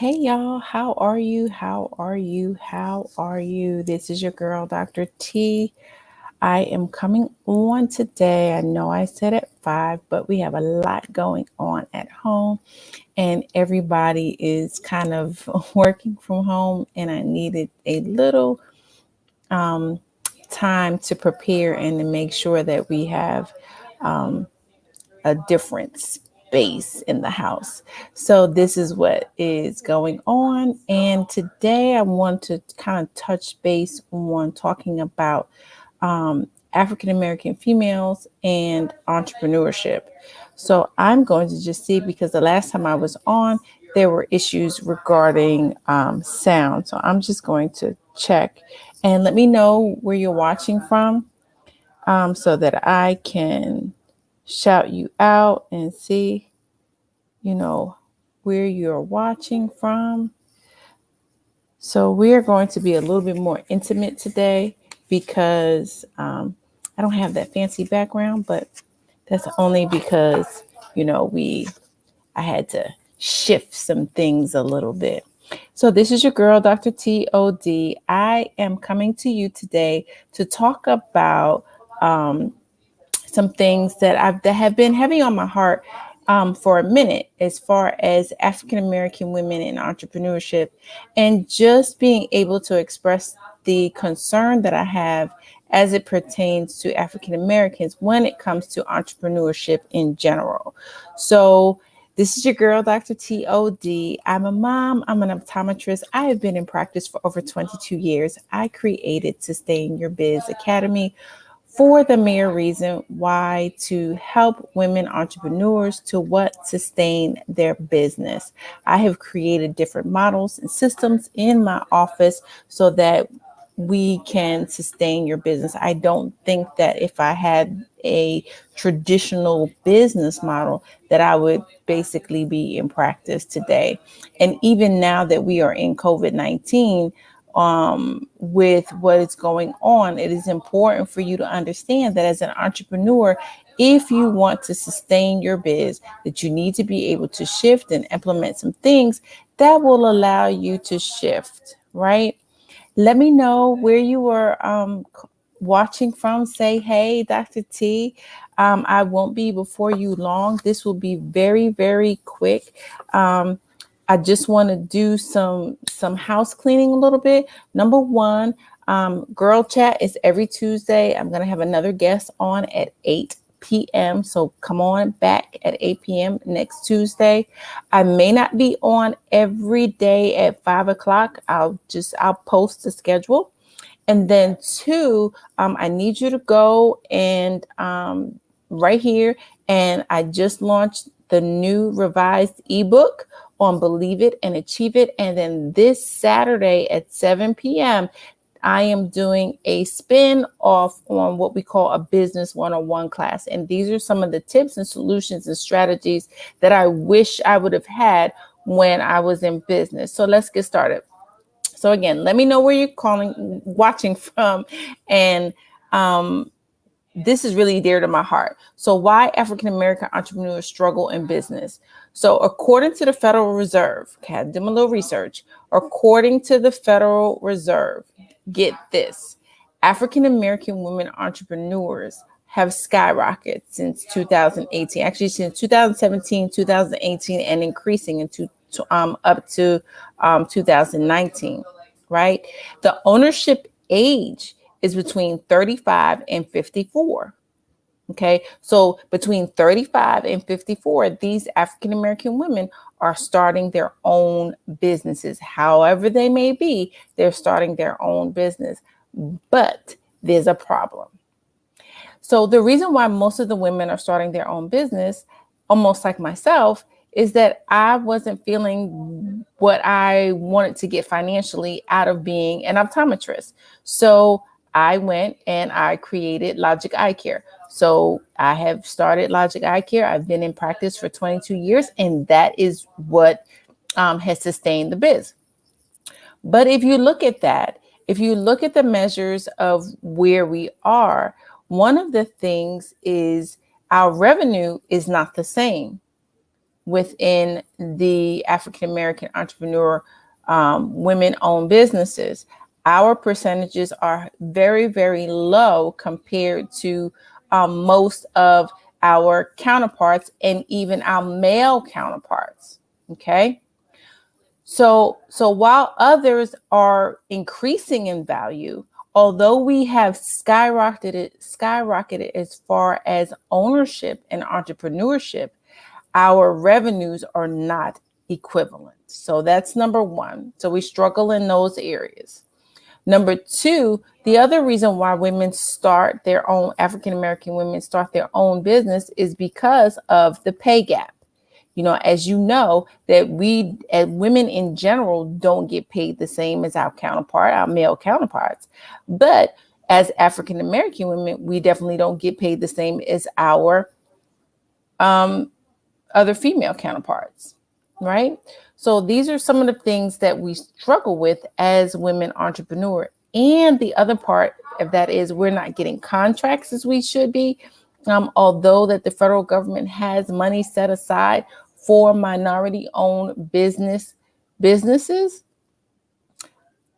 Hey y'all, how are you? How are you? How are you? This is your girl, Dr. T. I am coming on today. I know I said at 5, but we have a lot going on at home, and everybody is kind of working from home, and I needed a little um, time to prepare and to make sure that we have um, a different space in the house. So this is what is going on. And today I want to kind of touch base on talking about African American females and entrepreneurship. So I'm going to just see, because the last time I was on, there were issues regarding sound. So I'm just going to check and let me know where you're watching from, so that I can shout you out and see, you know, where you're watching from. So we're going to be a little bit more intimate today because I don't have that fancy background, but that's only because, I had to shift some things a little bit. So this is your girl, Dr. TOD. I am coming to you today to talk about some things that have been heavy on my heart for a minute, as far as African American women in entrepreneurship, and just being able to express the concern that I have as it pertains to African Americans when it comes to entrepreneurship in general. So this is your girl, Dr. TOD. I'm a mom. I'm an optometrist. I have been in practice for over 22 years. I created Sustain Your Biz Academy for the mere reason why: to help women entrepreneurs to sustain their business. I have created different models and systems in my office so that we can sustain your business. I don't think that if I had a traditional business model that I would basically be in practice today. And even now that we are in COVID-19, with what is going on, it is important for you to understand that as an entrepreneur, if you want to sustain your biz, that you need to be able to shift and implement some things that will allow you to shift, right? Let me know where you are watching from. Say, hey, Dr. T. I won't be before you long. This will be very, very quick. I just want to do some house cleaning a little bit. Number one, girl chat is every Tuesday. I'm going to have another guest on at 8 p.m. So come on back at 8 p.m. next Tuesday. I may not be on every day at 5 o'clock. I'll post the schedule. And then two, I need you to go and right here. And I just launched the new revised ebook on Believe It and Achieve It. And then this Saturday at 7 p.m., I am doing a spin off on what we call a business 101 class. And these are some of the tips and solutions and strategies that I wish I would have had when I was in business. So let's get started. So again, let me know where you're watching from. And this is really dear to my heart. So why African American entrepreneurs struggle in business. So according to the Federal Reserve, okay, I did a little research. According to the Federal Reserve, get this: African American women entrepreneurs have skyrocketed since 2018, actually since 2017, 2018, and increasing up to 2019, right? The ownership age is between 35 and 54. Okay, so between 35 and 54, these African American women are starting their own businesses. However they may be, they're starting their own business. But there's a problem. So the reason why most of the women are starting their own business, almost like myself, is that I wasn't feeling what I wanted to get financially out of being an optometrist. So I went and I created Logic Eye Care. So I have started Logic Eye Care. I've been in practice for 22 years, and that is what has sustained the biz. But if you look at that, if you look at the measures of where we are, one of the things is our revenue is not the same. within the African American entrepreneur women-owned businesses, our percentages are very, very low compared to most of our counterparts and even our male counterparts. Okay. So while others are increasing in value, although we have skyrocketed as far as ownership and entrepreneurship, our revenues are not equivalent. So that's number one. So we struggle in those areas. Number two, the other reason why African American women start their own business is because of the pay gap. As you know, that we as women in general don't get paid the same as our male counterparts. But as African American women, we definitely don't get paid the same as our other female counterparts, right? So these are some of the things that we struggle with as women entrepreneurs. And the other part of that is we're not getting contracts as we should be. Although that the federal government has money set aside for minority-owned businesses,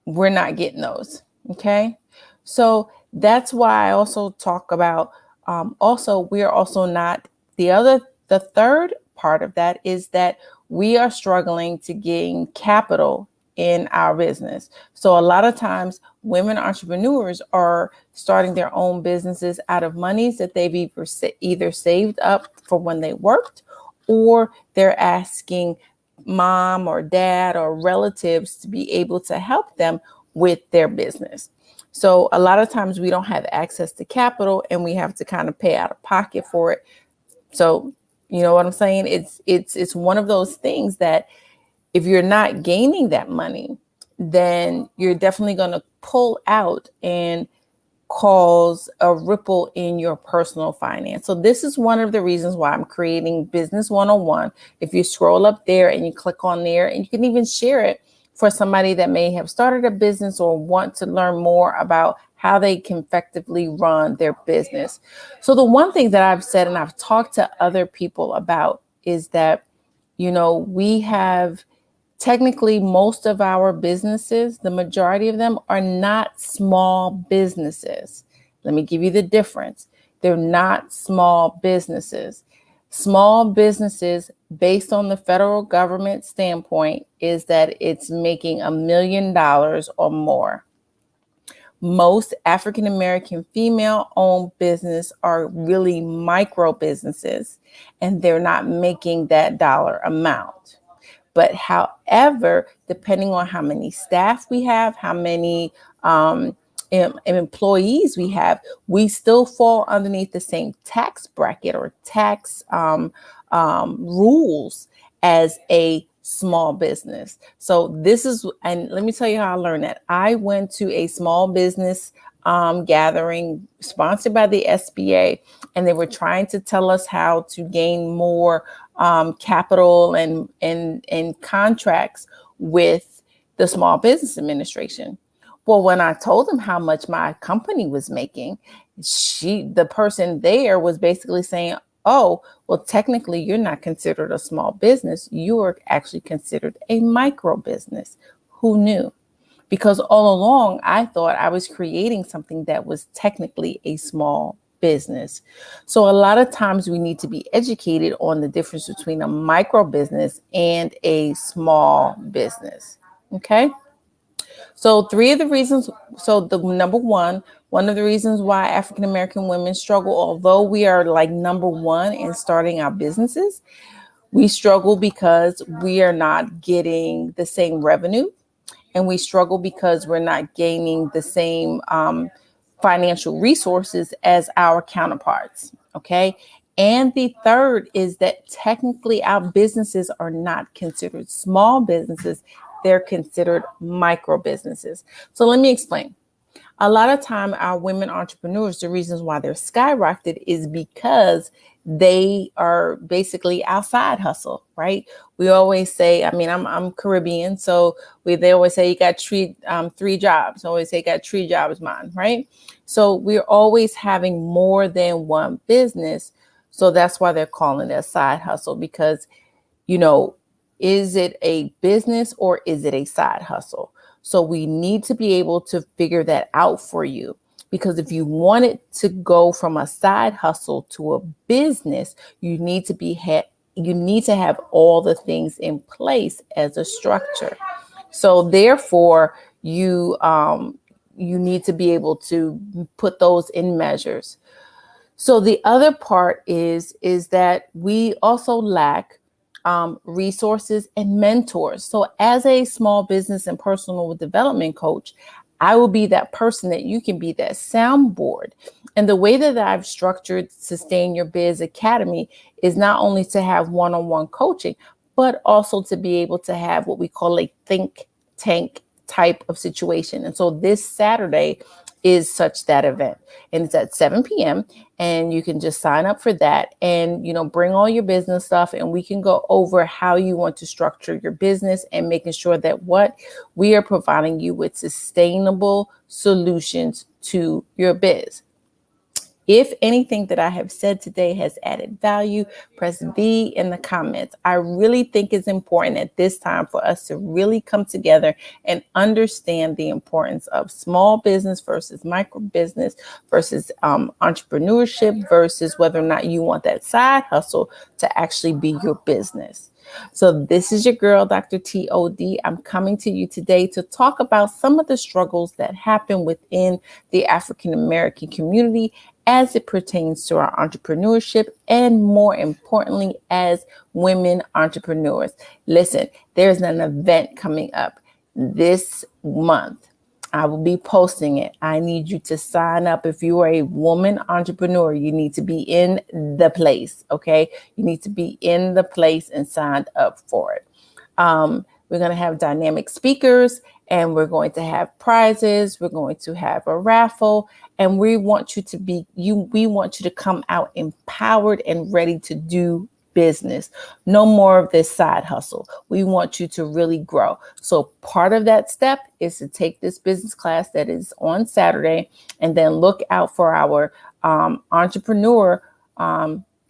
we're not getting those. Okay, so that's why I also talk about. We're also not the third part of that is that we are struggling to gain capital in our business. So a lot of times women entrepreneurs are starting their own businesses out of monies that they've either saved up for when they worked, or they're asking mom or dad or relatives to be able to help them with their business. So a lot of times we don't have access to capital and we have to kind of pay out of pocket for it. So you know what I'm saying? It's one of those things that if you're not gaining that money, then you're definitely going to pull out and cause a ripple in your personal finance. So this is one of the reasons why I'm creating Business 101. If you scroll up there and you click on there, and you can even share it for somebody that may have started a business or want to learn more about how they can effectively run their business. So the one thing that I've said and I've talked to other people about is that, we have technically most of our businesses, the majority of them are not small businesses. Let me give you the difference. They're not small businesses. Small businesses, based on the federal government standpoint, is that it's making $1 million or more. Most African American female-owned business are really micro businesses, and they're not making that dollar amount. But however, depending on how many staff we have, how many employees we have, we still fall underneath the same tax bracket or tax rules as a small business. So and let me tell you how I learned that. I went to a small business gathering sponsored by the SBA, and they were trying to tell us how to gain more capital and contracts with the Small Business Administration. Well, when I told them how much my company was making, the person there was basically saying, oh, well, technically, you're not considered a small business. You are actually considered a micro business. Who knew? Because all along, I thought I was creating something that was technically a small business. So a lot of times we need to be educated on the difference between a micro business and a small business. Okay. So the number one of the reasons why African American women struggle, although we are like number one in starting our businesses, we struggle because we are not getting the same revenue, and we struggle because we're not gaining the same financial resources as our counterparts. Okay. And the third is that technically our businesses are not considered small businesses. They're considered micro businesses. So let me explain. A lot of time our women entrepreneurs, the reasons why they're skyrocketed is because they are basically outside hustle, right? We always say, I'm Caribbean, so they always say you got three jobs. I always say you got 3 jobs, man, right? So we're always having more than one business. So that's why they're calling it a side hustle, because You know, is it a business or is it a side hustle? So we need to be able to figure that out for you. Because if you want it to go from a side hustle to a business, you need to you need to have all the things in place as a structure. So therefore, you need to be able to put those in measures. So the other part is that we also lack resources and mentors. So as a small business and personal development coach, I will be that person that you can be that soundboard. And the way that I've structured Sustain Your Biz Academy is not only to have one-on-one coaching, but also to be able to have what we call a think tank type of situation. And so this Saturday is such that event, and it's at 7 p.m. and you can just sign up for that and, bring all your business stuff, and we can go over how you want to structure your business and making sure that what we are providing you with sustainable solutions to your biz. If anything that I have said today has added value, press V in the comments. I really think it's important at this time for us to really come together and understand the importance of small business versus micro business versus entrepreneurship versus whether or not you want that side hustle to actually be your business. So this is your girl, Dr. T.O.D. I'm coming to you today to talk about some of the struggles that happen within the African American community as it pertains to our entrepreneurship and, more importantly, as women entrepreneurs. Listen, there's an event coming up this month. I will be posting it. I need you to sign up. If you are a woman entrepreneur, you need to be in the place, okay? You need to be in the place and signed up for it. We're going to have dynamic speakers, and we're going to have prizes. We're going to have a raffle, and we want you to come out empowered and ready to do business. No more of this side hustle. We want you to really grow. So part of that step is to take this business class that is on Saturday, and then look out for our entrepreneur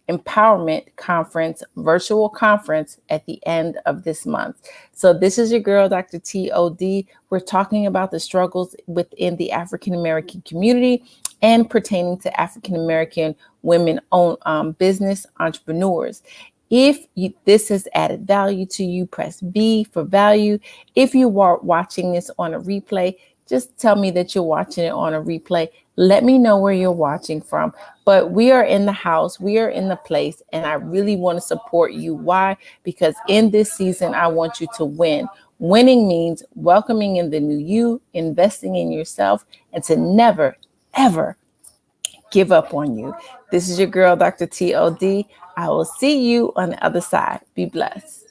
empowerment conference, virtual conference at the end of this month. So this is your girl, Dr. T.O.D. We're talking about the struggles within the African American community and pertaining to African American women-owned business entrepreneurs. If this has added value to you, press V for value. If you are watching this on a replay, just tell me that you're watching it on a replay. Let me know where you're watching from. But we are in the house, we are in the place, and I really want to support you. Why? Because in this season, I want you to win. Winning means welcoming in the new you, investing in yourself, and to never, ever give up on you. This is your girl, Dr. T.O.D. I will see you on the other side. Be blessed.